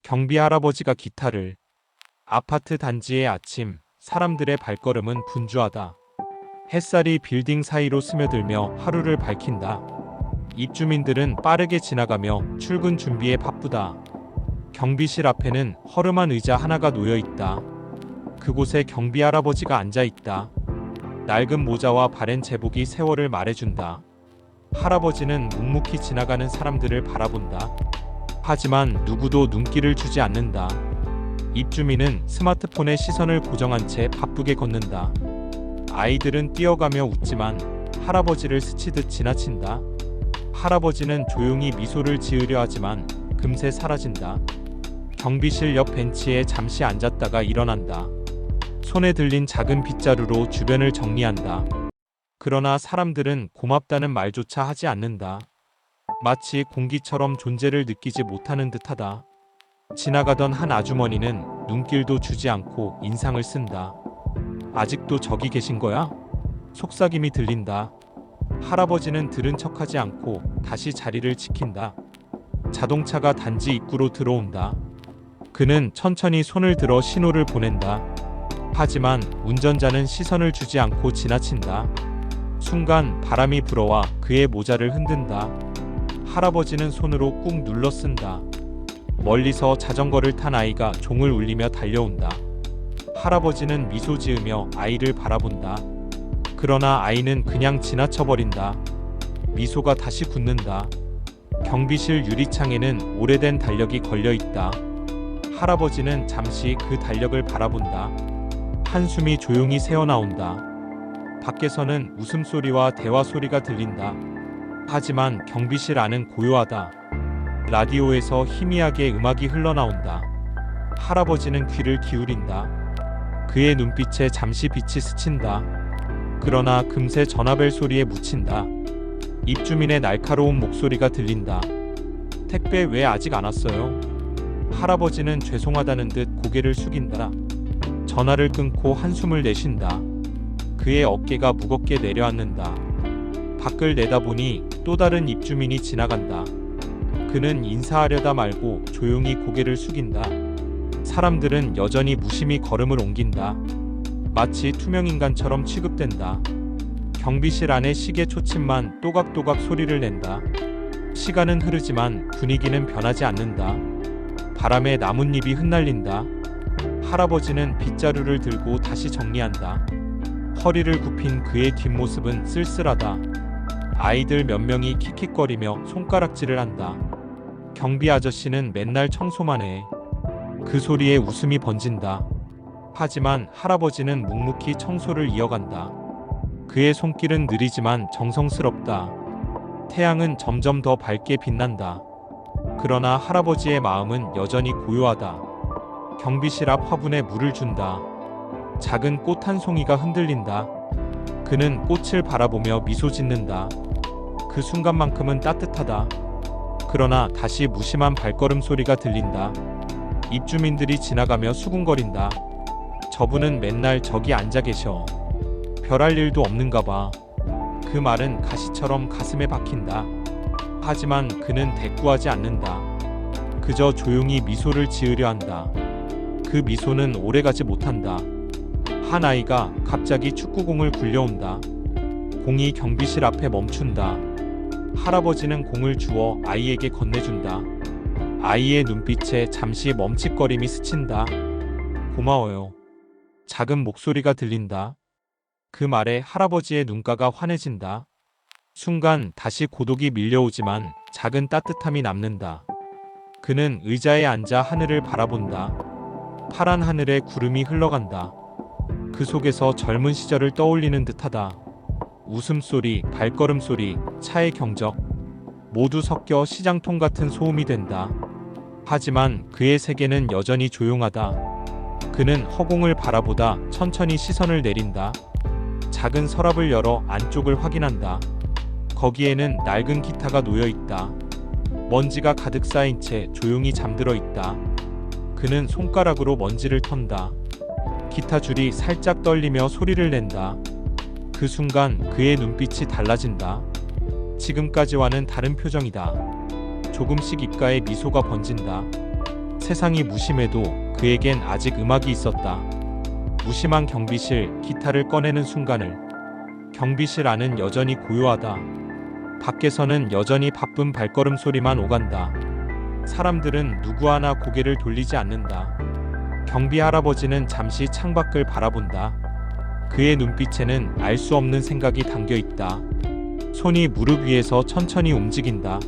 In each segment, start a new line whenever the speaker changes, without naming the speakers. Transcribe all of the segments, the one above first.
경비 할아버지가 기타를. 아파트 단지의 아침, 사람들의 발걸음은 분주하다. 햇살이 빌딩 사이로 스며들며 하루를 밝힌다. 입주민들은 빠르게 지나가며 출근 준비에 바쁘다. 경비실 앞에는 허름한 의자 하나가 놓여 있다. 그곳에 경비 할아버지가 앉아 있다. 낡은 모자와 바랜 제복이 세월을 말해준다. 할아버지는 묵묵히 지나가는 사람들을 바라본다. 하지만 누구도 눈길을 주지 않는다. 입주민은 스마트폰에 시선을 고정한 채 바쁘게 걷는다. 아이들은 뛰어가며 웃지만 할아버지를 스치듯 지나친다. 할아버지는 조용히 미소를 지으려 하지만 금세 사라진다. 경비실 옆 벤치에 잠시 앉았다가 일어난다. 손에 들린 작은 빗자루로 주변을 정리한다. 그러나 사람들은 고맙다는 말조차 하지 않는다. 마치 공기처럼 존재를 느끼지 못하는 듯하다. 지나가던 한 아주머니는 눈길도 주지 않고 인상을 쓴다. 아직도 저기 계신 거야? 속삭임이 들린다. 할아버지는 들은 척하지 않고 다시 자리를 지킨다. 자동차가 단지 입구로 들어온다. 그는 천천히 손을 들어 신호를 보낸다. 하지만 운전자는 시선을 주지 않고 지나친다. 순간 바람이 불어와 그의 모자를 흔든다. 할아버지는 손으로 꾹 눌러 쓴다. 멀리서 자전거를 탄 아이가 종을 울리며 달려온다. 할아버지는 미소 지으며 아이를 바라본다. 그러나 아이는 그냥 지나쳐버린다. 미소가 다시 굳는다. 경비실 유리창에는 오래된 달력이 걸려 있다. 할아버지는 잠시 그 달력을 바라본다. 한숨이 조용히 새어나온다. 밖에서는 웃음소리와 대화소리가 들린다. 하지만 경비실 안은 고요하다. 라디오에서 희미하게 음악이 흘러나온다. 할아버지는 귀를 기울인다. 그의 눈빛에 잠시 빛이 스친다. 그러나 금세 전화벨 소리에 묻힌다. 입주민의 날카로운 목소리가 들린다. 택배 왜 아직 안 왔어요? 할아버지는 죄송하다는 듯 고개를 숙인다. 전화를 끊고 한숨을 내쉰다. 그의 어깨가 무겁게 내려앉는다. 밖을 내다보니 또 다른 입주민이 지나간다. 그는 인사하려다 말고 조용히 고개를 숙인다. 사람들은 여전히 무심히 걸음을 옮긴다. 마치 투명인간처럼 취급된다. 경비실 안의 시계 초침만 또각또각 소리를 낸다. 시간은 흐르지만 분위기는 변하지 않는다. 바람에 나뭇잎이 흩날린다. 할아버지는 빗자루를 들고 다시 정리한다. 허리를 굽힌 그의 뒷모습은 쓸쓸하다. 아이들 몇 명이 킥킥거리며 손가락질을 한다. 경비 아저씨는 맨날 청소만 해. 그 소리에 웃음이 번진다. 하지만 할아버지는 묵묵히 청소를 이어간다. 그의 손길은 느리지만 정성스럽다. 태양은 점점 더 밝게 빛난다. 그러나 할아버지의 마음은 여전히 고요하다. 경비실 앞 화분에 물을 준다. 작은 꽃 한 송이가 흔들린다. 그는 꽃을 바라보며 미소 짓는다. 그 순간만큼은 따뜻하다. 그러나 다시 무심한 발걸음 소리가 들린다. 입주민들이 지나가며 수군거린다. 저분은 맨날 저기 앉아 계셔. 별할 일도 없는가 봐. 그 말은 가시처럼 가슴에 박힌다. 하지만 그는 대꾸하지 않는다. 그저 조용히 미소를 지으려 한다. 그 미소는 오래가지 못한다. 한 아이가 갑자기 축구공을 굴려온다. 공이 경비실 앞에 멈춘다. 할아버지는 공을 주워 아이에게 건네준다. 아이의 눈빛에 잠시 멈칫거림이 스친다. 고마워요. 작은 목소리가 들린다. 그 말에 할아버지의 눈가가 환해진다. 순간 다시 고독이 밀려오지만 작은 따뜻함이 남는다. 그는 의자에 앉아 하늘을 바라본다. 파란 하늘에 구름이 흘러간다. 그 속에서 젊은 시절을 떠올리는 듯하다. 웃음소리, 발걸음소리, 차의 경적 모두 섞여 시장통 같은 소음이 된다. 하지만 그의 세계는 여전히 조용하다. 그는 허공을 바라보다 천천히 시선을 내린다. 작은 서랍을 열어 안쪽을 확인한다. 거기에는 낡은 기타가 놓여 있다. 먼지가 가득 쌓인 채 조용히 잠들어 있다. 그는 손가락으로 먼지를 턴다. 기타 줄이 살짝 떨리며 소리를 낸다. 그 순간 그의 눈빛이 달라진다. 지금까지와는 다른 표정이다. 조금씩 입가에 미소가 번진다. 세상이 무심해도 그에겐 아직 음악이 있었다. 무심한 경비실 기타를 꺼내는 순간을 경비실 안은 여전히 고요하다. 밖에서는 여전히 바쁜 발걸음 소리만 오간다. 사람들은 누구 하나 고개를 돌리지 않는다. 경비 할아버지는 잠시 창밖을 바라본다. 그의 눈빛에는 알 수 없는 생각이 담겨 있다. 손이 무릎 위에서 천천히 움직인다.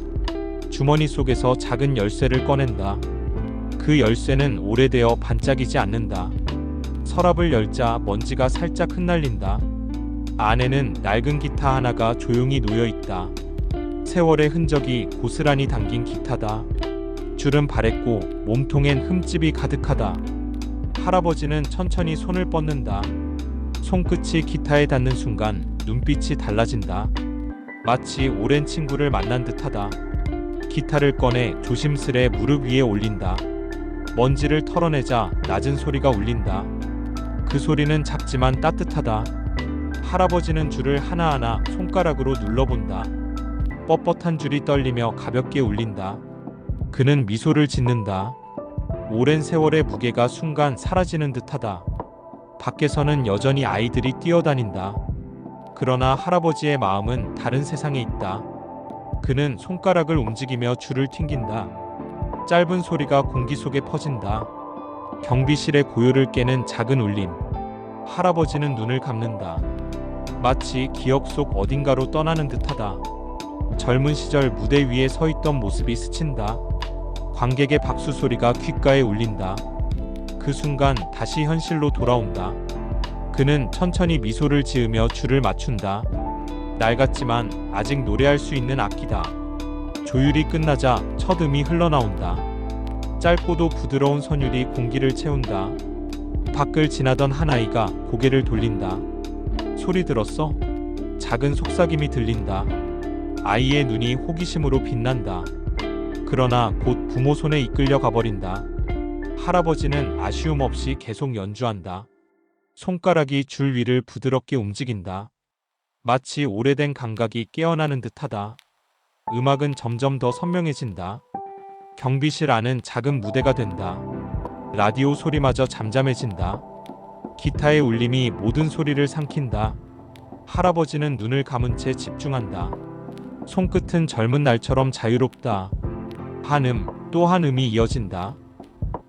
주머니 속에서 작은 열쇠를 꺼낸다. 그 열쇠는 오래되어 반짝이지 않는다. 서랍을 열자 먼지가 살짝 흩날린다. 안에는 낡은 기타 하나가 조용히 놓여 있다. 세월의 흔적이 고스란히 담긴 기타다. 줄은 바랬고 몸통엔 흠집이 가득하다. 할아버지는 천천히 손을 뻗는다. 손끝이 기타에 닿는 순간 눈빛이 달라진다. 마치 오랜 친구를 만난 듯하다. 기타를 꺼내 조심스레 무릎 위에 올린다. 먼지를 털어내자 낮은 소리가 울린다. 그 소리는 작지만 따뜻하다. 할아버지는 줄을 하나하나 손가락으로 눌러본다. 뻣뻣한 줄이 떨리며 가볍게 울린다. 그는 미소를 짓는다. 오랜 세월의 무게가 순간 사라지는 듯하다. 밖에서는 여전히 아이들이 뛰어다닌다. 그러나 할아버지의 마음은 다른 세상에 있다. 그는 손가락을 움직이며 줄을 튕긴다. 짧은 소리가 공기 속에 퍼진다. 경비실의 고요를 깨는 작은 울림. 할아버지는 눈을 감는다. 마치 기억 속 어딘가로 떠나는 듯하다. 젊은 시절 무대 위에 서 있던 모습이 스친다. 관객의 박수 소리가 귓가에 울린다. 그 순간 다시 현실로 돌아온다. 그는 천천히 미소를 지으며 줄을 맞춘다. 낡았지만 아직 노래할 수 있는 악기다. 조율이 끝나자 첫 음이 흘러나온다. 짧고도 부드러운 선율이 공기를 채운다. 밖을 지나던 한 아이가 고개를 돌린다. 소리 들었어? 작은 속삭임이 들린다. 아이의 눈이 호기심으로 빛난다. 그러나 곧 부모 손에 이끌려 가버린다. 할아버지는 아쉬움 없이 계속 연주한다. 손가락이 줄 위를 부드럽게 움직인다. 마치 오래된 감각이 깨어나는 듯하다. 음악은 점점 더 선명해진다. 경비실 안은 작은 무대가 된다. 라디오 소리마저 잠잠해진다. 기타의 울림이 모든 소리를 삼킨다. 할아버지는 눈을 감은 채 집중한다. 손끝은 젊은 날처럼 자유롭다. 한 음, 또 한 음이 이어진다.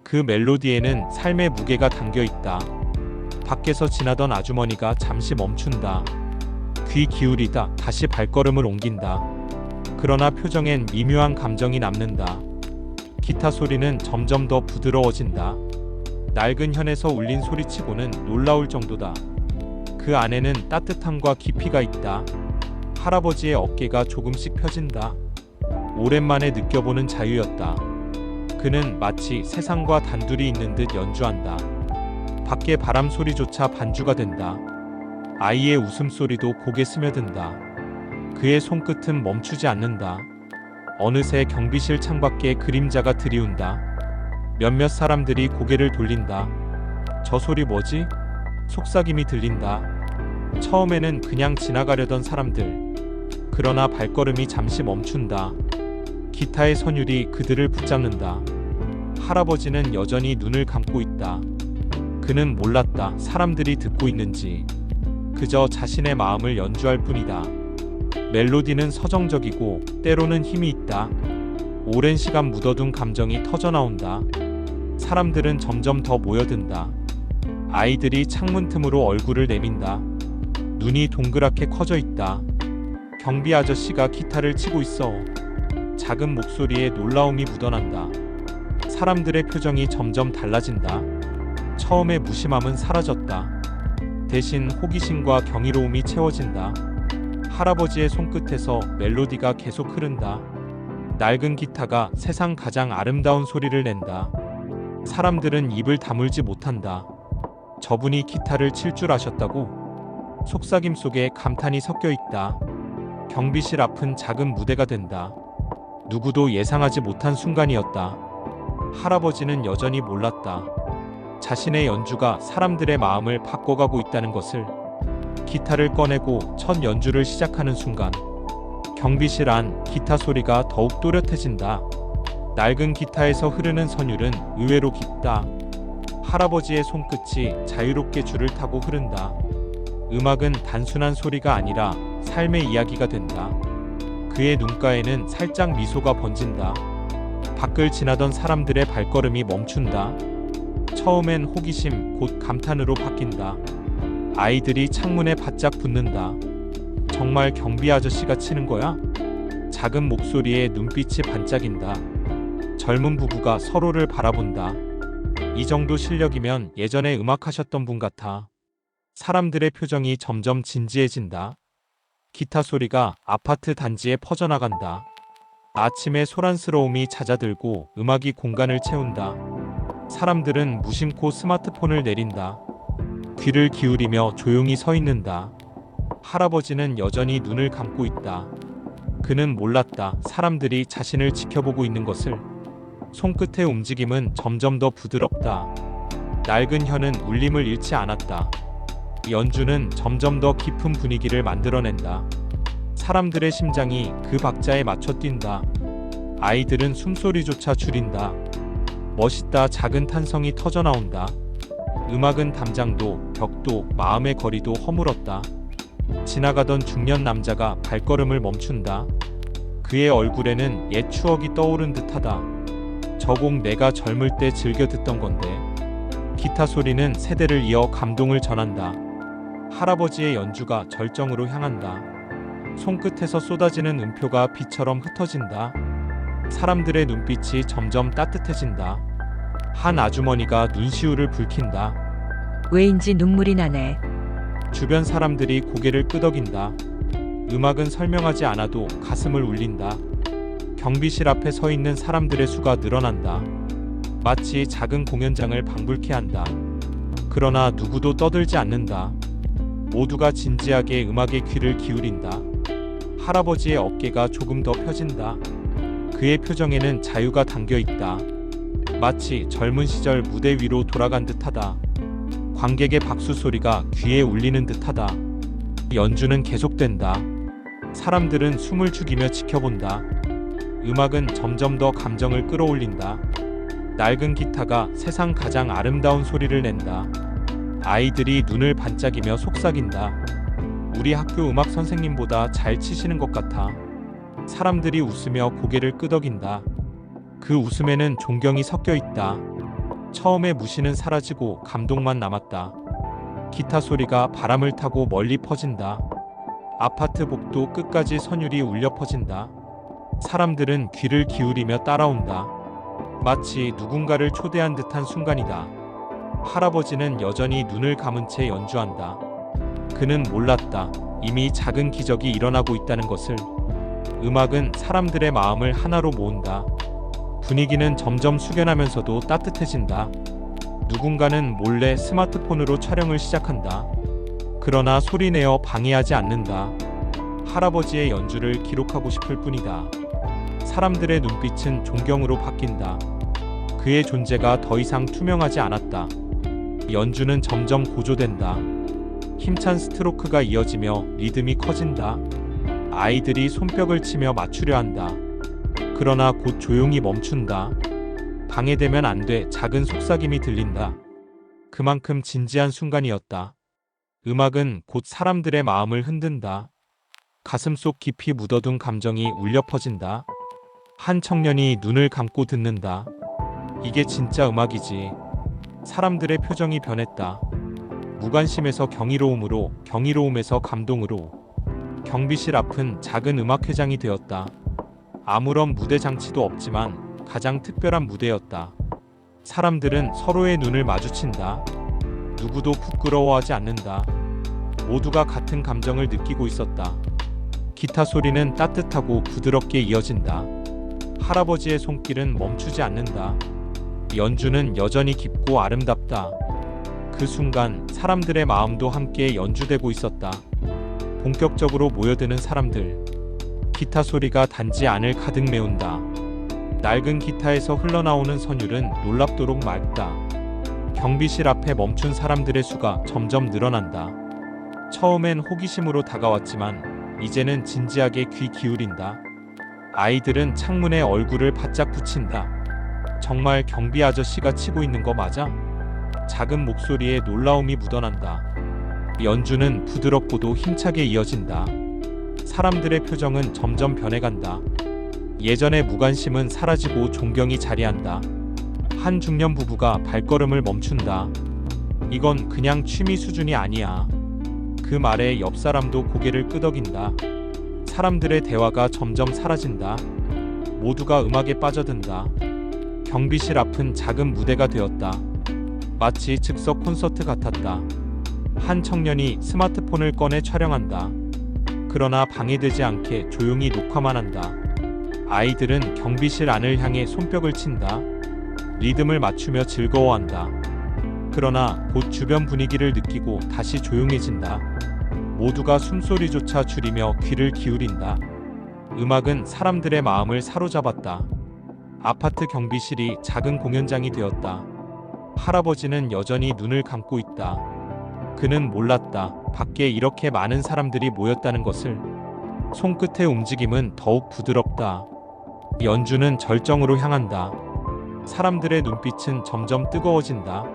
그 멜로디에는 삶의 무게가 담겨 있다. 밖에서 지나던 아주머니가 잠시 멈춘다. 귀 기울이다 다시 발걸음을 옮긴다. 그러나 표정엔 미묘한 감정이 남는다. 기타 소리는 점점 더 부드러워진다. 낡은 현에서 울린 소리치고는 놀라울 정도다. 그 안에는 따뜻함과 깊이가 있다. 할아버지의 어깨가 조금씩 펴진다. 오랜만에 느껴보는 자유였다. 그는 마치 세상과 단둘이 있는 듯 연주한다. 밖의 바람 소리조차 반주가 된다. 아이의 웃음소리도 곡에 스며든다. 그의 손끝은 멈추지 않는다. 어느새 경비실 창밖에 그림자가 들이운다. 몇몇 사람들이 고개를 돌린다. 저 소리 뭐지? 속삭임이 들린다. 처음에는 그냥 지나가려던 사람들. 그러나 발걸음이 잠시 멈춘다. 기타의 선율이 그들을 붙잡는다. 할아버지는 여전히 눈을 감고 있다. 그는 몰랐다. 사람들이 듣고 있는지. 그저 자신의 마음을 연주할 뿐이다. 멜로디는 서정적이고 때로는 힘이 있다. 오랜 시간 묻어둔 감정이 터져나온다. 사람들은 점점 더 모여든다. 아이들이 창문 틈으로 얼굴을 내민다. 눈이 동그랗게 커져 있다. 경비 아저씨가 기타를 치고 있어. 작은 목소리에 놀라움이 묻어난다. 사람들의 표정이 점점 달라진다. 처음의 무심함은 사라졌다. 대신 호기심과 경이로움이 채워진다. 할아버지의 손끝에서 멜로디가 계속 흐른다. 낡은 기타가 세상 가장 아름다운 소리를 낸다. 사람들은 입을 다물지 못한다. 저분이 기타를 칠 줄 아셨다고? 속삭임 속에 감탄이 섞여 있다. 경비실 앞은 작은 무대가 된다. 누구도 예상하지 못한 순간이었다. 할아버지는 여전히 몰랐다. 자신의 연주가 사람들의 마음을 바꿔가고 있다는 것을. 기타를 꺼내고 첫 연주를 시작하는 순간 경비실 안 기타 소리가 더욱 또렷해진다. 낡은 기타에서 흐르는 선율은 의외로 깊다. 할아버지의 손끝이 자유롭게 줄을 타고 흐른다. 음악은 단순한 소리가 아니라 삶의 이야기가 된다. 그의 눈가에는 살짝 미소가 번진다. 밖을 지나던 사람들의 발걸음이 멈춘다. 처음엔 호기심, 곧 감탄으로 바뀐다. 아이들이 창문에 바짝 붙는다. 정말 경비 아저씨가 치는 거야? 작은 목소리에 눈빛이 반짝인다. 젊은 부부가 서로를 바라본다. 이 정도 실력이면 예전에 음악하셨던 분 같아. 사람들의 표정이 점점 진지해진다. 기타 소리가 아파트 단지에 퍼져나간다. 아침의 소란스러움이 잦아들고 음악이 공간을 채운다. 사람들은 무심코 스마트폰을 내린다. 귀를 기울이며 조용히 서 있는다. 할아버지는 여전히 눈을 감고 있다. 그는 몰랐다. 사람들이 자신을 지켜보고 있는 것을. 손끝의 움직임은 점점 더 부드럽다. 낡은 혀는 울림을 잃지 않았다. 연주는 점점 더 깊은 분위기를 만들어낸다. 사람들의 심장이 그 박자에 맞춰 뛴다. 아이들은 숨소리조차 줄인다. 멋있다. 작은 탄성이 터져나온다. 음악은 담장도, 벽도, 마음의 거리도 허물었다. 지나가던 중년 남자가 발걸음을 멈춘다. 그의 얼굴에는 옛 추억이 떠오른 듯하다. 저 곡 내가 젊을 때 즐겨 듣던 건데. 기타 소리는 세대를 이어 감동을 전한다. 할아버지의 연주가 절정으로 향한다. 손끝에서 쏟아지는 음표가 비처럼 흩어진다. 사람들의 눈빛이 점점 따뜻해진다. 한 아주머니가 눈시울을 붉힌다.
왜인지 눈물이 나네.
주변 사람들이 고개를 끄덕인다. 음악은 설명하지 않아도 가슴을 울린다. 경비실 앞에 서 있는 사람들의 수가 늘어난다. 마치 작은 공연장을 방불케 한다. 그러나 누구도 떠들지 않는다. 모두가 진지하게 음악에 귀를 기울인다. 할아버지의 어깨가 조금 더 펴진다. 그의 표정에는 자유가 담겨 있다. 마치 젊은 시절 무대 위로 돌아간 듯하다. 관객의 박수 소리가 귀에 울리는 듯하다. 연주는 계속된다. 사람들은 숨을 죽이며 지켜본다. 음악은 점점 더 감정을 끌어올린다. 낡은 기타가 세상 가장 아름다운 소리를 낸다. 아이들이 눈을 반짝이며 속삭인다. 우리 학교 음악 선생님보다 잘 치시는 것 같아. 사람들이 웃으며 고개를 끄덕인다. 그 웃음에는 존경이 섞여 있다. 처음에 무시는 사라지고 감동만 남았다. 기타 소리가 바람을 타고 멀리 퍼진다. 아파트 복도 끝까지 선율이 울려 퍼진다. 사람들은 귀를 기울이며 따라온다. 마치 누군가를 초대한 듯한 순간이다. 할아버지는 여전히 눈을 감은 채 연주한다. 그는 몰랐다. 이미 작은 기적이 일어나고 있다는 것을. 음악은 사람들의 마음을 하나로 모은다. 분위기는 점점 숙연하면서도 따뜻해진다. 누군가는 몰래 스마트폰으로 촬영을 시작한다. 그러나 소리내어 방해하지 않는다. 할아버지의 연주를 기록하고 싶을 뿐이다. 사람들의 눈빛은 존경으로 바뀐다. 그의 존재가 더 이상 투명하지 않았다. 연주는 점점 고조된다. 힘찬 스트로크가 이어지며 리듬이 커진다. 아이들이 손뼉을 치며 맞추려 한다. 그러나 곧 조용히 멈춘다. 방해되면 안 돼. 작은 속삭임이 들린다. 그만큼 진지한 순간이었다. 음악은 곧 사람들의 마음을 흔든다. 가슴속 깊이 묻어둔 감정이 울려 퍼진다. 한 청년이 눈을 감고 듣는다. 이게 진짜 음악이지. 사람들의 표정이 변했다. 무관심에서 경이로움으로, 경이로움에서 감동으로. 경비실 앞은 작은 음악회장이 되었다. 아무런 무대 장치도 없지만 가장 특별한 무대였다. 사람들은 서로의 눈을 마주친다. 누구도 부끄러워하지 않는다. 모두가 같은 감정을 느끼고 있었다. 기타 소리는 따뜻하고 부드럽게 이어진다. 할아버지의 손길은 멈추지 않는다. 연주는 여전히 깊고 아름답다. 그 순간 사람들의 마음도 함께 연주되고 있었다. 본격적으로 모여드는 사람들. 기타 소리가 단지 안을 가득 메운다. 낡은 기타에서 흘러나오는 선율은 놀랍도록 맑다. 경비실 앞에 멈춘 사람들의 수가 점점 늘어난다. 처음엔 호기심으로 다가왔지만 이제는 진지하게 귀 기울인다. 아이들은 창문에 얼굴을 바짝 붙인다. 정말 경비 아저씨가 치고 있는 거 맞아? 작은 목소리에 놀라움이 묻어난다. 연주는 부드럽고도 힘차게 이어진다. 사람들의 표정은 점점 변해간다. 예전의 무관심은 사라지고 존경이 자리한다. 한 중년 부부가 발걸음을 멈춘다. 이건 그냥 취미 수준이 아니야. 그 말에 옆 사람도 고개를 끄덕인다. 사람들의 대화가 점점 사라진다. 모두가 음악에 빠져든다. 경비실 앞은 작은 무대가 되었다. 마치 즉석 콘서트 같았다. 한 청년이 스마트폰을 꺼내 촬영한다. 그러나 방해되지 않게 조용히 녹화만 한다. 아이들은 경비실 안을 향해 손뼉을 친다. 리듬을 맞추며 즐거워한다. 그러나 곧 주변 분위기를 느끼고 다시 조용해진다. 모두가 숨소리조차 줄이며 귀를 기울인다. 음악은 사람들의 마음을 사로잡았다. 아파트 경비실이 작은 공연장이 되었다. 할아버지는 여전히 눈을 감고 있다. 그는 몰랐다. 밖에 이렇게 많은 사람들이 모였다는 것을. 손끝의 움직임은 더욱 부드럽다. 연주는 절정으로 향한다. 사람들의 눈빛은 점점 뜨거워진다.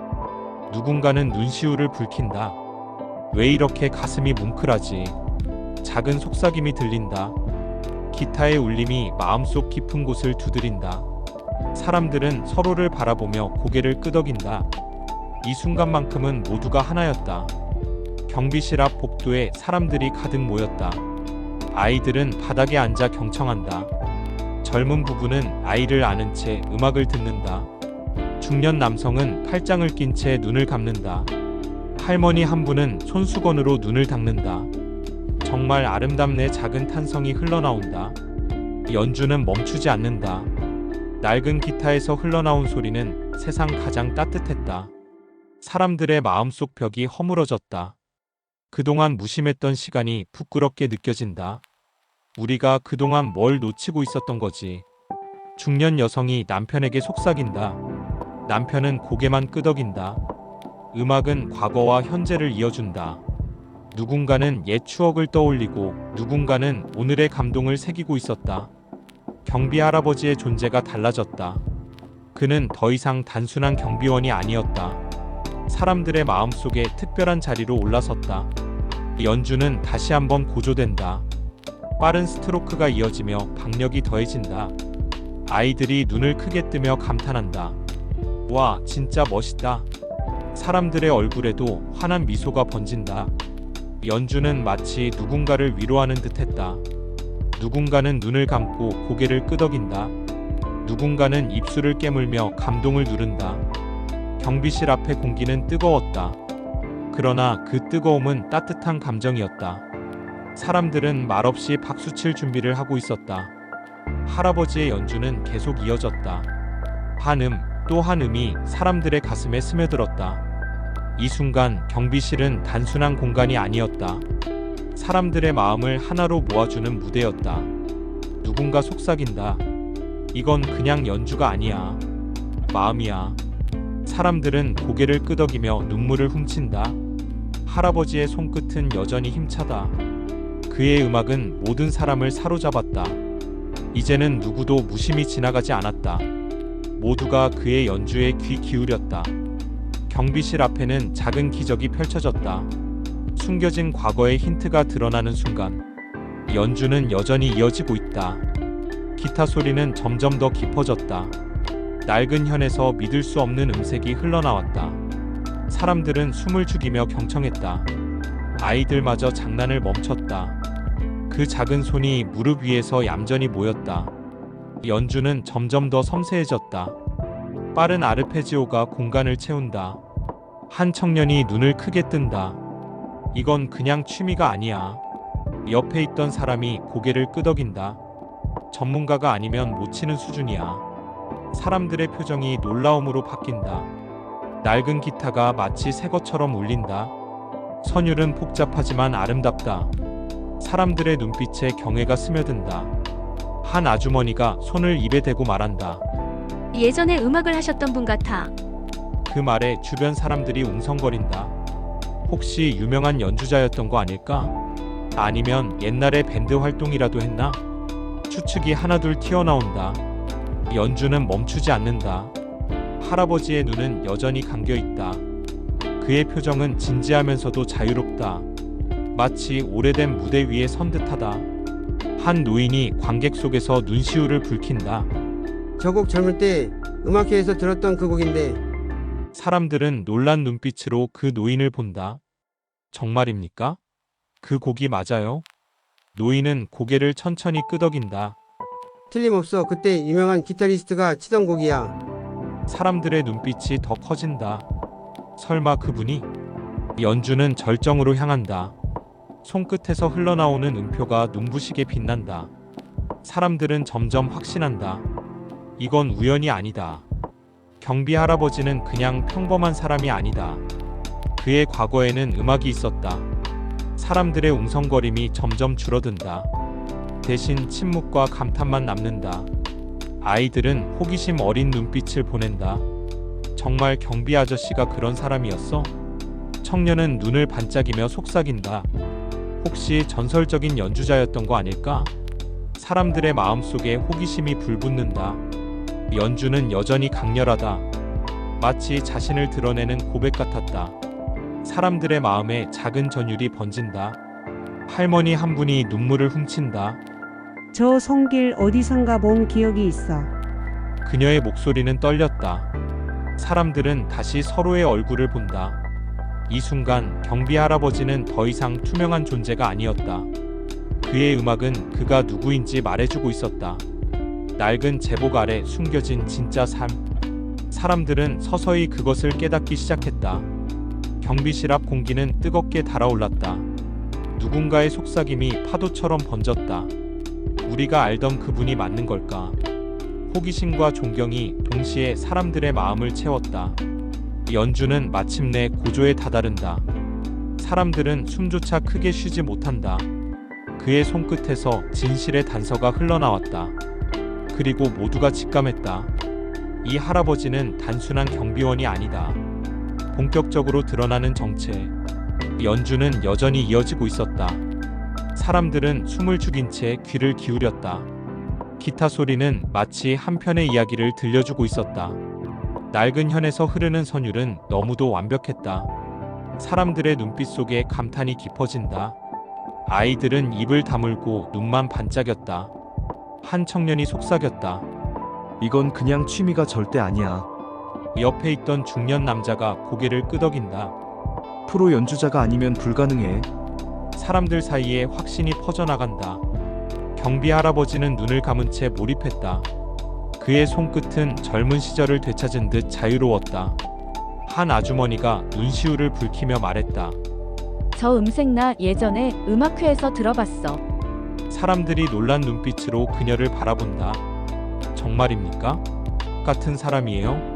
누군가는 눈시울을 붉힌다. 왜 이렇게 가슴이 뭉클하지? 작은 속삭임이 들린다. 기타의 울림이 마음속 깊은 곳을 두드린다. 사람들은 서로를 바라보며 고개를 끄덕인다. 이 순간만큼은 모두가 하나였다. 경비실 앞 복도에 사람들이 가득 모였다. 아이들은 바닥에 앉아 경청한다. 젊은 부부는 아이를 안은 채 음악을 듣는다. 중년 남성은 팔짱을 낀 채 눈을 감는다. 할머니 한 분은 손수건으로 눈을 닦는다. 정말 아름답네. 작은 탄성이 흘러나온다. 연주는 멈추지 않는다. 낡은 기타에서 흘러나온 소리는 세상 가장 따뜻했다. 사람들의 마음속 벽이 허물어졌다. 그동안 무심했던 시간이 부끄럽게 느껴진다. 우리가 그동안 뭘 놓치고 있었던 거지. 중년 여성이 남편에게 속삭인다. 남편은 고개만 끄덕인다. 음악은 과거와 현재를 이어준다. 누군가는 옛 추억을 떠올리고 누군가는 오늘의 감동을 새기고 있었다. 경비 할아버지의 존재가 달라졌다. 그는 더 이상 단순한 경비원이 아니었다. 사람들의 마음속에 특별한 자리로 올라섰다. 연주는 다시 한번 고조된다. 빠른 스트로크가 이어지며 박력이 더해진다. 아이들이 눈을 크게 뜨며 감탄한다. 와, 진짜 멋있다. 사람들의 얼굴에도 환한 미소가 번진다. 연주는 마치 누군가를 위로하는 듯했다. 누군가는 눈을 감고 고개를 끄덕인다. 누군가는 입술을 깨물며 감동을 누른다. 경비실 앞의 공기는 뜨거웠다. 그러나 그 뜨거움은 따뜻한 감정이었다. 사람들은 말없이 박수칠 준비를 하고 있었다. 할아버지의 연주는 계속 이어졌다. 한음 또 한음이 사람들의 가슴에 스며들었다. 이 순간 경비실은 단순한 공간이 아니었다. 사람들의 마음을 하나로 모아주는 무대였다. 누군가 속삭인다. 이건 그냥 연주가 아니야. 마음이야. 사람들은 고개를 끄덕이며 눈물을 훔친다. 할아버지의 손끝은 여전히 힘차다. 그의 음악은 모든 사람을 사로잡았다. 이제는 누구도 무심히 지나가지 않았다. 모두가 그의 연주에 귀 기울였다. 경비실 앞에는 작은 기적이 펼쳐졌다. 숨겨진 과거의 힌트가 드러나는 순간 연주는 여전히 이어지고 있다. 기타 소리는 점점 더 깊어졌다. 낡은 현에서 믿을 수 없는 음색이 흘러나왔다. 사람들은 숨을 죽이며 경청했다. 아이들마저 장난을 멈췄다. 그 작은 손이 무릎 위에서 얌전히 모였다. 연주는 점점 더 섬세해졌다. 빠른 아르페지오가 공간을 채운다. 한 청년이 눈을 크게 뜬다. 이건 그냥 취미가 아니야. 옆에 있던 사람이 고개를 끄덕인다. 전문가가 아니면 못 치는 수준이야. 사람들의 표정이 놀라움으로 바뀐다. 낡은 기타가 마치 새 것처럼 울린다. 선율은 복잡하지만 아름답다. 사람들의 눈빛에 경애가 스며든다. 한 아주머니가 손을 입에 대고 말한다.
예전에 음악을 하셨던 분 같아.
그 말에 주변 사람들이 웅성거린다. 혹시 유명한 연주자였던 거 아닐까? 아니면 옛날에 밴드 활동이라도 했나? 추측이 하나둘 튀어나온다. 연주는 멈추지 않는다. 할아버지의 눈은 여전히 감겨 있다. 그의 표정은 진지하면서도 자유롭다. 마치 오래된 무대 위에 선 듯하다. 한 노인이 관객 속에서 눈시울을 붉힌다.
저 곡 젊을 때 음악회에서 들었던 그 곡인데.
사람들은 놀란 눈빛으로 그 노인을 본다. 정말입니까? 그 곡이 맞아요? 노인은 고개를 천천히 끄덕인다.
틀림없어. 그때 유명한 기타리스트가 치던 곡이야.
사람들의 눈빛이 더 커진다. 설마 그분이? 연주는 절정으로 향한다. 손끝에서 흘러나오는 음표가 눈부시게 빛난다. 사람들은 점점 확신한다. 이건 우연이 아니다. 경비 할아버지는 그냥 평범한 사람이 아니다. 그의 과거에는 음악이 있었다. 사람들의 웅성거림이 점점 줄어든다. 대신 침묵과 감탄만 남는다. 아이들은 호기심 어린 눈빛을 보낸다. 정말 경비 아저씨가 그런 사람이었어? 청년은 눈을 반짝이며 속삭인다. 혹시 전설적인 연주자였던 거 아닐까? 사람들의 마음속에 호기심이 불붙는다. 연주는 여전히 강렬하다. 마치 자신을 드러내는 고백 같았다. 사람들의 마음에 작은 전율이 번진다. 할머니 한 분이 눈물을 훔친다.
저 손길 어디선가 본 기억이 있어.
그녀의 목소리는 떨렸다. 사람들은 다시 서로의 얼굴을 본다. 이 순간 경비 할아버지는 더 이상 투명한 존재가 아니었다. 그의 음악은 그가 누구인지 말해주고 있었다. 낡은 제복 아래 숨겨진 진짜 삶. 사람들은 서서히 그것을 깨닫기 시작했다. 경비실 앞 공기는 뜨겁게 달아올랐다. 누군가의 속삭임이 파도처럼 번졌다. 우리가 알던 그분이 맞는 걸까? 호기심과 존경이 동시에 사람들의 마음을 채웠다. 연주는 마침내 고조에 다다른다. 사람들은 숨조차 크게 쉬지 못한다. 그의 손끝에서 진실의 단서가 흘러나왔다. 그리고 모두가 직감했다. 이 할아버지는 단순한 경비원이 아니다. 본격적으로 드러나는 정체. 연주는 여전히 이어지고 있었다. 사람들은 숨을 죽인 채 귀를 기울였다. 기타 소리는 마치 한편의 이야기를 들려주고 있었다. 낡은 현에서 흐르는 선율은 너무도 완벽했다. 사람들의 눈빛 속에 감탄이 깊어진다. 아이들은 입을 다물고 눈만 반짝였다. 한 청년이 속삭였다.
이건 그냥 취미가 절대 아니야.
옆에 있던 중년 남자가 고개를 끄덕인다.
프로 연주자가 아니면 불가능해.
사람들 사이에 확신이 퍼져나간다. 경비 할아버지는 눈을 감은 채 몰입했다. 그의 손끝은 젊은 시절을 되찾은 듯 자유로웠다. 한 아주머니가 눈시울을 붉히며 말했다.
저 음색 나 예전에 음악회에서 들어봤어.
사람들이 놀란 눈빛으로 그녀를 바라본다. 정말입니까? 같은 사람이에요?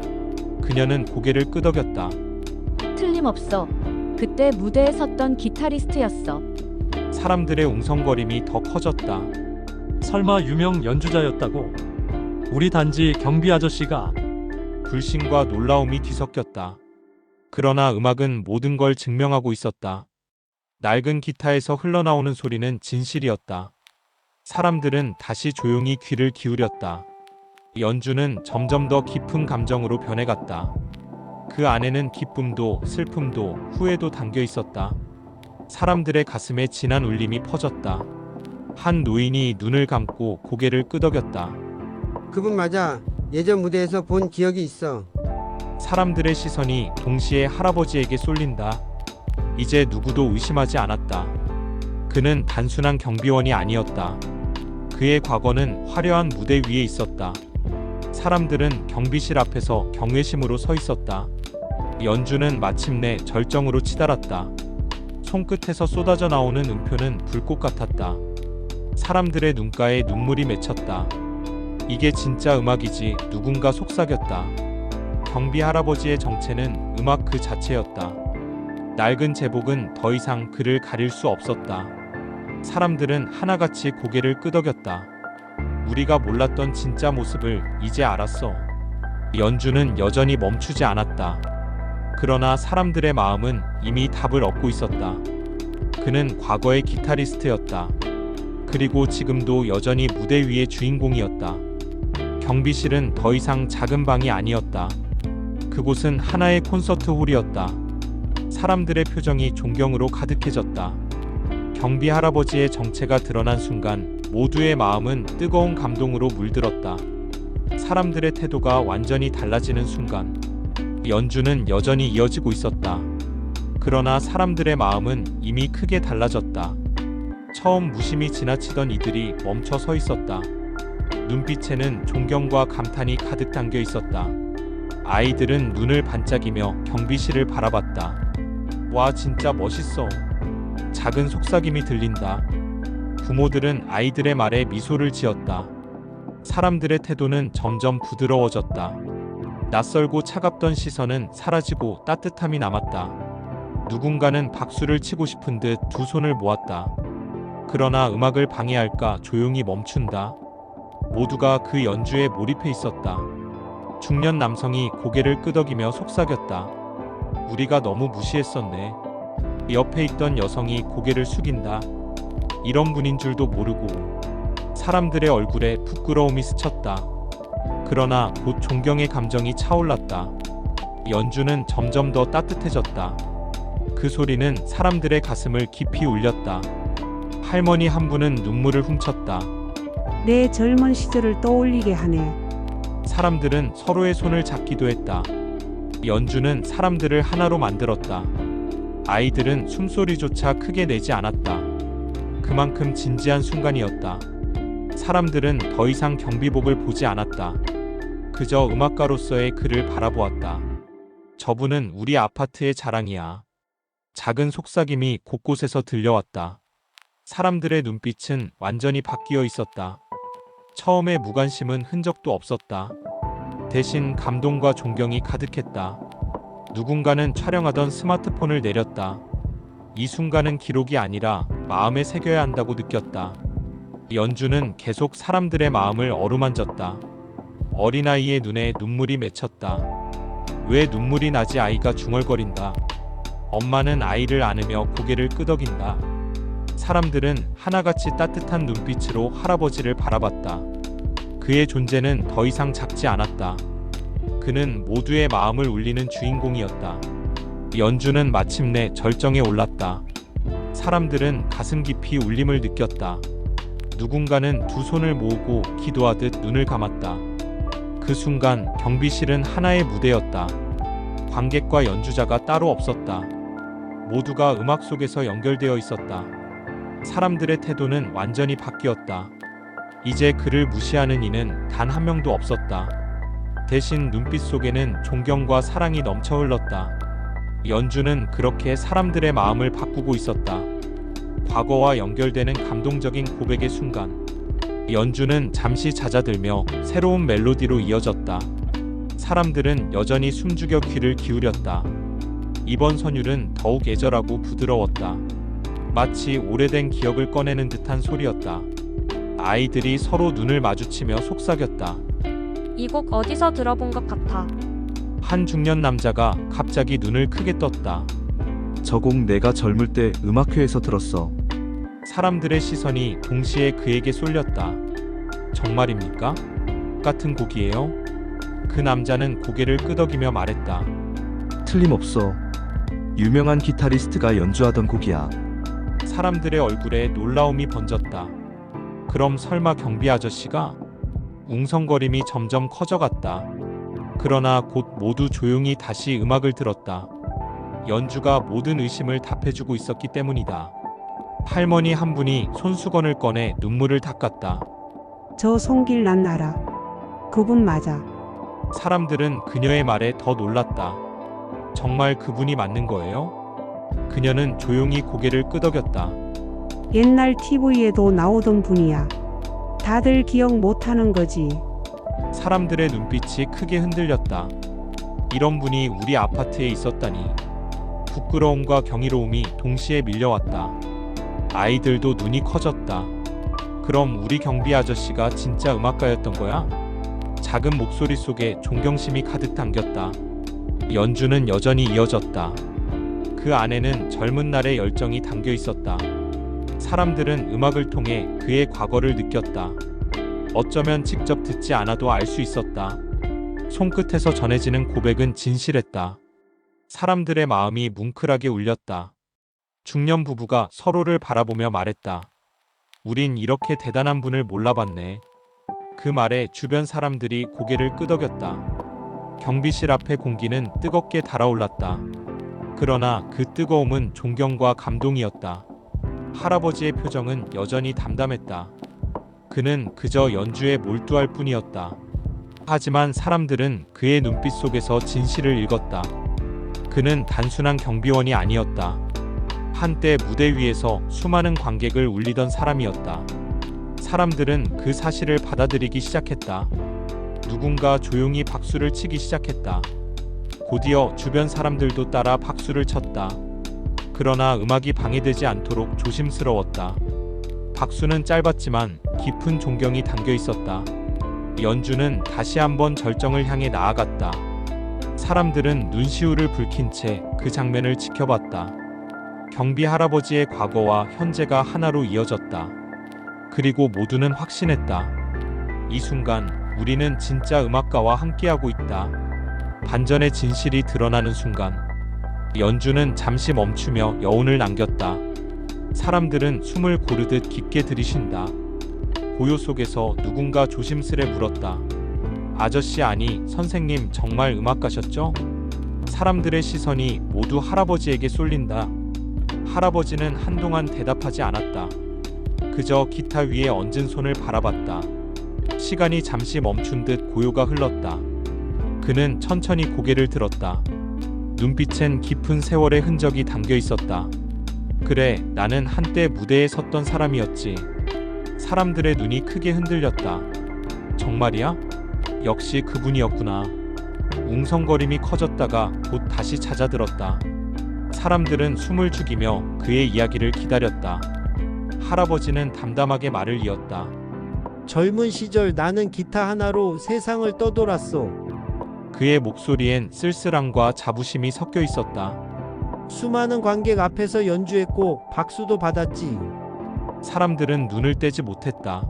그녀는 고개를 끄덕였다.
틀림없어. 그때 무대에 섰던 기타리스트였어.
사람들의 웅성거림이 더 커졌다.
설마 유명 연주자였다고? 우리 단지 경비 아저씨가.
불신과 놀라움이 뒤섞였다. 그러나 음악은 모든 걸 증명하고 있었다. 낡은 기타에서 흘러나오는 소리는 진실이었다. 사람들은 다시 조용히 귀를 기울였다. 연주는 점점 더 깊은 감정으로 변해갔다. 그 안에는 기쁨도 슬픔도 후회도 담겨 있었다. 사람들의 가슴에 진한 울림이 퍼졌다. 한 노인이 눈을 감고 고개를 끄덕였다.
그분 맞아. 예전 무대에서 본 기억이 있어.
사람들의 시선이 동시에 할아버지에게 쏠린다. 이제 누구도 의심하지 않았다. 그는 단순한 경비원이 아니었다. 그의 과거는 화려한 무대 위에 있었다. 사람들은 경비실 앞에서 경외심으로 서 있었다. 연주는 마침내 절정으로 치달았다. 손끝에서 쏟아져 나오는 음표는 불꽃 같았다. 사람들의 눈가에 눈물이 맺혔다. 이게 진짜 음악이지. 누군가 속삭였다. 경비 할아버지의 정체는 음악 그 자체였다. 낡은 제복은 더 이상 그를 가릴 수 없었다. 사람들은 하나같이 고개를 끄덕였다. 우리가 몰랐던 진짜 모습을 이제 알았어. 연주는 여전히 멈추지 않았다. 그러나 사람들의 마음은 이미 답을 얻고 있었다. 그는 과거의 기타리스트였다. 그리고 지금도 여전히 무대 위의 주인공이었다. 경비실은 더 이상 작은 방이 아니었다. 그곳은 하나의 콘서트 홀이었다. 사람들의 표정이 존경으로 가득해졌다. 경비 할아버지의 정체가 드러난 순간 모두의 마음은 뜨거운 감동으로 물들었다. 사람들의 태도가 완전히 달라지는 순간 연주는 여전히 이어지고 있었다. 그러나 사람들의 마음은 이미 크게 달라졌다. 처음 무심히 지나치던 이들이 멈춰 서 있었다. 눈빛에는 존경과 감탄이 가득 담겨 있었다. 아이들은 눈을 반짝이며 경비실을 바라봤다. 와, 진짜 멋있어. 작은 속삭임이 들린다. 부모들은 아이들의 말에 미소를 지었다. 사람들의 태도는 점점 부드러워졌다. 낯설고 차갑던 시선은 사라지고 따뜻함이 남았다. 누군가는 박수를 치고 싶은 듯 두 손을 모았다. 그러나 음악을 방해할까 조용히 멈춘다. 모두가 그 연주에 몰입해 있었다. 중년 남성이 고개를 끄덕이며 속삭였다. 우리가 너무 무시했었네. 옆에 있던 여성이 고개를 숙인다. 이런 분인 줄도 모르고. 사람들의 얼굴에 부끄러움이 스쳤다. 그러나 곧 존경의 감정이 차올랐다. 연주는 점점 더 따뜻해졌다. 그 소리는 사람들의 가슴을 깊이 울렸다. 할머니 한 분은 눈물을 훔쳤다.
내 젊은 시절을 떠올리게 하네.
사람들은 서로의 손을 잡기도 했다. 연주는 사람들을 하나로 만들었다. 아이들은 숨소리조차 크게 내지 않았다. 그만큼 진지한 순간이었다. 사람들은 더 이상 경비복을 보지 않았다. 그저 음악가로서의 그를 바라보았다. 저분은 우리 아파트의 자랑이야. 작은 속삭임이 곳곳에서 들려왔다. 사람들의 눈빛은 완전히 바뀌어 있었다. 처음의 무관심은 흔적도 없었다. 대신 감동과 존경이 가득했다. 누군가는 촬영하던 스마트폰을 내렸다. 이 순간은 기록이 아니라 마음에 새겨야 한다고 느꼈다. 연주는 계속 사람들의 마음을 어루만졌다. 어린아이의 눈에 눈물이 맺혔다. 왜 눈물이 나지? 아이가 중얼거린다. 엄마는 아이를 안으며 고개를 끄덕인다. 사람들은 하나같이 따뜻한 눈빛으로 할아버지를 바라봤다. 그의 존재는 더 이상 작지 않았다. 그는 모두의 마음을 울리는 주인공이었다. 연주는 마침내 절정에 올랐다. 사람들은 가슴 깊이 울림을 느꼈다. 누군가는 두 손을 모으고 기도하듯 눈을 감았다. 그 순간 경비실은 하나의 무대였다. 관객과 연주자가 따로 없었다. 모두가 음악 속에서 연결되어 있었다. 사람들의 태도는 완전히 바뀌었다. 이제 그를 무시하는 이는 단 한 명도 없었다. 대신 눈빛 속에는 존경과 사랑이 넘쳐 흘렀다. 연주는 그렇게 사람들의 마음을 바꾸고 있었다. 과거와 연결되는 감동적인 고백의 순간, 연주는 잠시 잦아들며 새로운 멜로디로 이어졌다. 사람들은 여전히 숨죽여 귀를 기울였다. 이번 선율은 더욱 애절하고 부드러웠다. 마치 오래된 기억을 꺼내는 듯한 소리였다. 아이들이 서로 눈을 마주치며 속삭였다.
이 곡 어디서 들어본 것 같아.
한 중년 남자가 갑자기 눈을 크게 떴다.
저 곡 내가 젊을 때 음악회에서 들었어.
사람들의 시선이 동시에 그에게 쏠렸다. 정말입니까? 같은 곡이에요? 그 남자는 고개를 끄덕이며 말했다.
틀림없어. 유명한 기타리스트가 연주하던 곡이야.
사람들의 얼굴에 놀라움이 번졌다. 그럼 설마 경비 아저씨가? 웅성거림이 점점 커져갔다. 그러나 곧 모두 조용히 다시 음악을 들었다. 연주가 모든 의심을 답해주고 있었기 때문이다. 할머니 한 분이 손수건을 꺼내 눈물을 닦았다.
저 손길 난 알아. 그분 맞아.
사람들은 그녀의 말에 더 놀랐다. 정말 그분이 맞는 거예요? 그녀는 조용히 고개를 끄덕였다.
옛날 TV에도 나오던 분이야. 다들 기억 못하는 거지.
사람들의 눈빛이 크게 흔들렸다. 이런 분이 우리 아파트에 있었다니. 부끄러움과 경이로움이 동시에 밀려왔다. 아이들도 눈이 커졌다. 그럼 우리 경비 아저씨가 진짜 음악가였던 거야? 작은 목소리 속에 존경심이 가득 담겼다. 연주는 여전히 이어졌다. 그 안에는 젊은 날의 열정이 담겨 있었다. 사람들은 음악을 통해 그의 과거를 느꼈다. 어쩌면 직접 듣지 않아도 알 수 있었다. 손끝에서 전해지는 고백은 진실했다. 사람들의 마음이 뭉클하게 울렸다. 중년 부부가 서로를 바라보며 말했다. 우린 이렇게 대단한 분을 몰라봤네. 그 말에 주변 사람들이 고개를 끄덕였다. 경비실 앞의 공기는 뜨겁게 달아올랐다. 그러나 그 뜨거움은 존경과 감동이었다. 할아버지의 표정은 여전히 담담했다. 그는 그저 연주에 몰두할 뿐이었다. 하지만 사람들은 그의 눈빛 속에서 진실을 읽었다. 그는 단순한 경비원이 아니었다. 한때 무대 위에서 수많은 관객을 울리던 사람이었다. 사람들은 그 사실을 받아들이기 시작했다. 누군가 조용히 박수를 치기 시작했다. 곧이어 주변 사람들도 따라 박수를 쳤다. 그러나 음악이 방해되지 않도록 조심스러웠다. 박수는 짧았지만 깊은 존경이 담겨 있었다. 연주는 다시 한번 절정을 향해 나아갔다. 사람들은 눈시울을 붉힌 채 그 장면을 지켜봤다. 경비 할아버지의 과거와 현재가 하나로 이어졌다. 그리고 모두는 확신했다. 이 순간 우리는 진짜 음악가와 함께하고 있다. 반전의 진실이 드러나는 순간 연주는 잠시 멈추며 여운을 남겼다. 사람들은 숨을 고르듯 깊게 들이쉰다. 고요 속에서 누군가 조심스레 물었다. 아저씨 아니 선생님 정말 음악가셨죠? 사람들의 시선이 모두 할아버지에게 쏠린다. 할아버지는 한동안 대답하지 않았다. 그저 기타 위에 얹은 손을 바라봤다. 시간이 잠시 멈춘 듯 고요가 흘렀다. 그는 천천히 고개를 들었다. 눈빛엔 깊은 세월의 흔적이 담겨 있었다. 그래, 나는 한때 무대에 섰던 사람이었지. 사람들의 눈이 크게 흔들렸다. 정말이야? 역시 그분이었구나. 웅성거림이 커졌다가 곧 다시 잦아들었다. 사람들은 숨을 죽이며 그의 이야기를 기다렸다. 할아버지는 담담하게 말을 이었다.
젊은 시절 나는 기타 하나로 세상을 떠돌았어.
그의 목소리엔 쓸쓸함과 자부심이 섞여 있었다.
수많은 관객 앞에서 연주했고 박수도 받았지.
사람들은 눈을 떼지 못했다.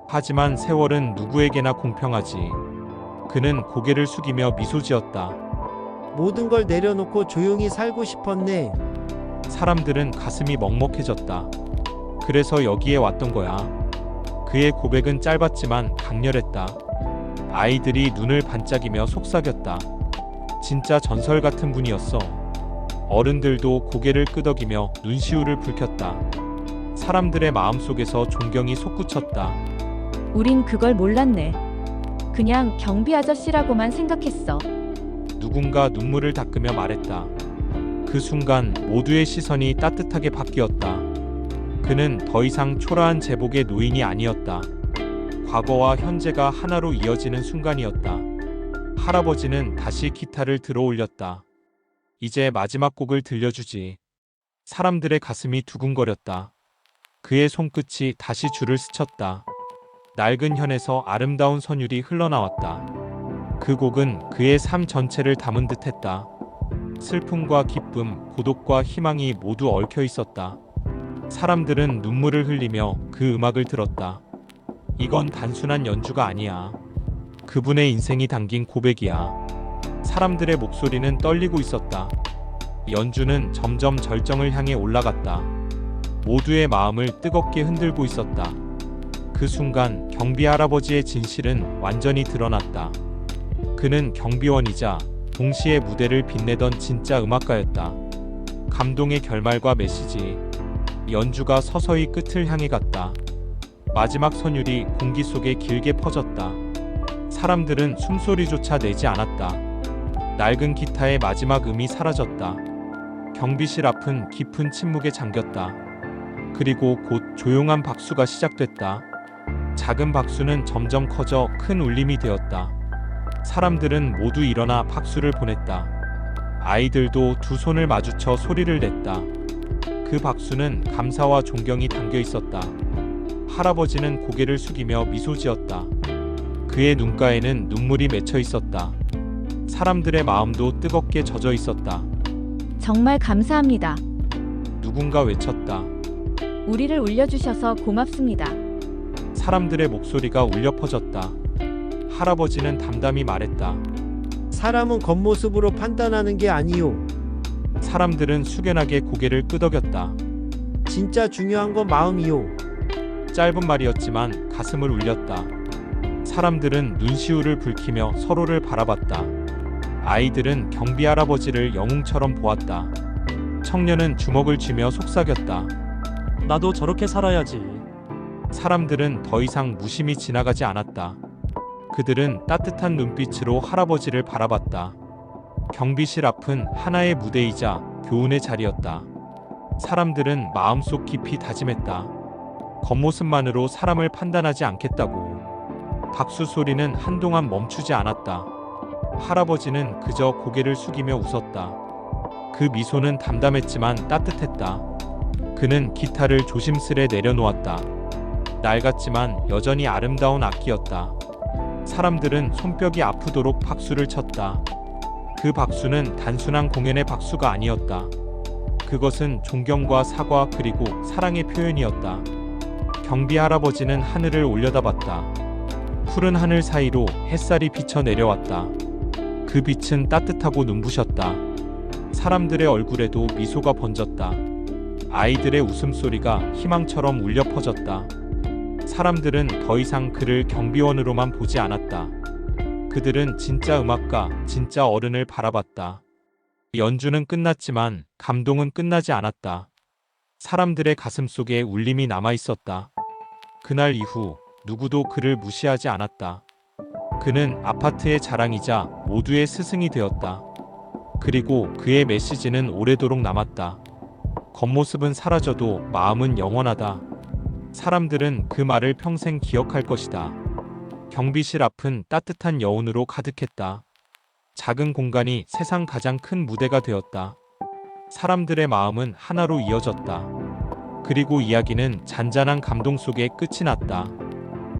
하지만 세월은 누구에게나 공평하지. 그는 고개를 숙이며 미소 지었다.
모든 걸 내려놓고 조용히 살고 싶었네.
사람들은 가슴이 먹먹해졌다. 그래서 여기에 왔던 거야. 그의 고백은 짧았지만 강렬했다. 아이들이 눈을 반짝이며 속삭였다. 진짜 전설 같은 분이었어. 어른들도 고개를 끄덕이며 눈시울을 붉혔다. 사람들의 마음속에서 존경이 솟구쳤다.
우린 그걸 몰랐네. 그냥 경비 아저씨라고만 생각했어.
누군가 눈물을 닦으며 말했다. 그 순간 모두의 시선이 따뜻하게 바뀌었다. 그는 더 이상 초라한 제복의 노인이 아니었다. 과거와 현재가 하나로 이어지는 순간이었다. 할아버지는 다시 기타를 들어 올렸다. 이제 마지막 곡을 들려주지. 사람들의 가슴이 두근거렸다. 그의 손끝이 다시 줄을 스쳤다. 낡은 현에서 아름다운 선율이 흘러나왔다. 그 곡은 그의 삶 전체를 담은 듯했다. 슬픔과 기쁨, 고독과 희망이 모두 얽혀 있었다. 사람들은 눈물을 흘리며 그 음악을 들었다. 이건 단순한 연주가 아니야. 그분의 인생이 담긴 고백이야. 사람들의 목소리는 떨리고 있었다. 연주는 점점 절정을 향해 올라갔다. 모두의 마음을 뜨겁게 흔들고 있었다. 그 순간 경비 할아버지의 진실은 완전히 드러났다. 그는 경비원이자 동시에 무대를 빛내던 진짜 음악가였다. 감동의 결말과 메시지. 연주가 서서히 끝을 향해 갔다. 마지막 선율이 공기 속에 길게 퍼졌다. 사람들은 숨소리조차 내지 않았다. 낡은 기타의 마지막 음이 사라졌다. 경비실 앞은 깊은 침묵에 잠겼다. 그리고 곧 조용한 박수가 시작됐다. 작은 박수는 점점 커져 큰 울림이 되었다. 사람들은 모두 일어나 박수를 보냈다. 아이들도 두 손을 마주쳐 소리를 냈다. 그 박수는 감사와 존경이 담겨 있었다. 할아버지는 고개를 숙이며 미소 지었다. 그의 눈가에는 눈물이 맺혀 있었다. 사람들의 마음도 뜨겁게 젖어 있었다.
정말 감사합니다.
누군가 외쳤다.
우리를 울려주셔서 고맙습니다.
사람들의 목소리가 울려 퍼졌다. 할아버지는 담담히 말했다.
사람은 겉모습으로 판단하는 게 아니요.
사람들은 숙연하게 고개를 끄덕였다.
진짜 중요한 건 마음이요.
짧은 말이었지만 가슴을 울렸다. 사람들은 눈시울을 붉히며 서로를 바라봤다. 아이들은 경비 할아버지를 영웅처럼 보았다. 청년은 주먹을 쥐며 속삭였다.
나도 저렇게 살아야지.
사람들은 더 이상 무심히 지나가지 않았다. 그들은 따뜻한 눈빛으로 할아버지를 바라봤다. 경비실 앞은 하나의 무대이자 교훈의 자리였다. 사람들은 마음속 깊이 다짐했다. 겉모습만으로 사람을 판단하지 않겠다고. 박수 소리는 한동안 멈추지 않았다. 할아버지는 그저 고개를 숙이며 웃었다. 그 미소는 담담했지만 따뜻했다. 그는 기타를 조심스레 내려놓았다. 낡았지만 여전히 아름다운 악기였다. 사람들은 손뼉이 아프도록 박수를 쳤다. 그 박수는 단순한 공연의 박수가 아니었다. 그것은 존경과 사과 그리고 사랑의 표현이었다. 경비 할아버지는 하늘을 올려다봤다. 푸른 하늘 사이로 햇살이 비쳐 내려왔다. 그 빛은 따뜻하고 눈부셨다. 사람들의 얼굴에도 미소가 번졌다. 아이들의 웃음소리가 희망처럼 울려 퍼졌다. 사람들은 더 이상 그를 경비원으로만 보지 않았다. 그들은 진짜 음악가, 진짜 어른을 바라봤다. 연주는 끝났지만 감동은 끝나지 않았다. 사람들의 가슴 속에 울림이 남아 있었다. 그날 이후 누구도 그를 무시하지 않았다. 그는 아파트의 자랑이자 모두의 스승이 되었다. 그리고 그의 메시지는 오래도록 남았다. 겉모습은 사라져도 마음은 영원하다. 사람들은 그 말을 평생 기억할 것이다. 경비실 앞은 따뜻한 여운으로 가득했다. 작은 공간이 세상 가장 큰 무대가 되었다. 사람들의 마음은 하나로 이어졌다. 그리고 이야기는 잔잔한 감동 속에 끝이 났다.